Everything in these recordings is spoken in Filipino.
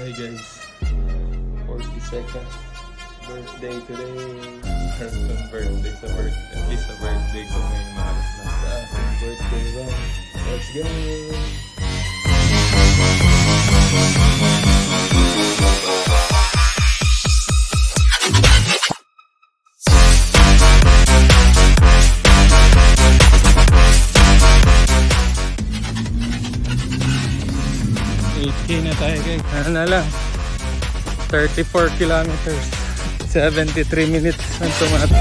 Hi guys, 42nd birthday today. Harrison birthday sa birthday. At least sa birthday ko may maharap na sa aking birthday run. Let's go! 8K na tayo guys. Ano na lang, 34 kilometers, 73 minutes ang tumatak.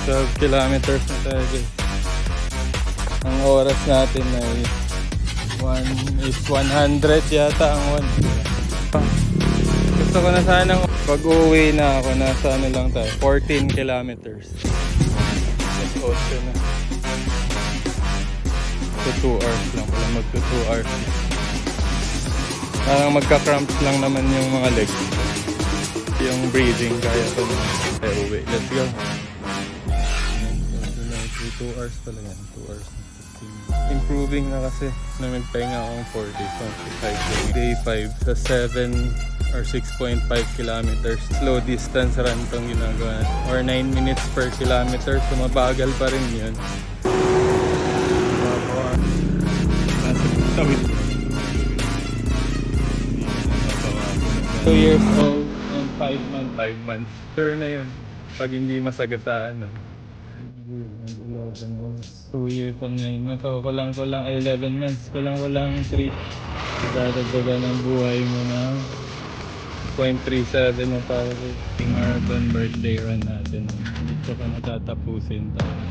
12 kilometers na tayo guys. Ang oras natin ay 100 yata ang 1. Gusto ko na sanang pag uwi na ako, nasa ano lang tayo, 14 kilometers. Mas 8 na. So 2 hours lang pala, magto 2 hours na. Parang magka-cramps lang naman yung mga legs. Yung breathing, kaya ko na uwi. Let's go. 2 hours pala yan, 2 hours na 15. Improving na kasi na nagpahinga akong 4 days, 25 day 5 sa 7 or 6.5 kilometers. Slow distance run tong ginagawa or 9 minutes per kilometer, so mabagal pa rin yun. Nasa tawid. 2 years old and 5 months. Sure na yun pag hindi masagataan. 2 years and 9 months. So, kulang 11 months. Kulang 3. Dadagdagan ng buhay mo na 0.37 na para sa marathon birthday run natin. Dito ka natatapusin tayo.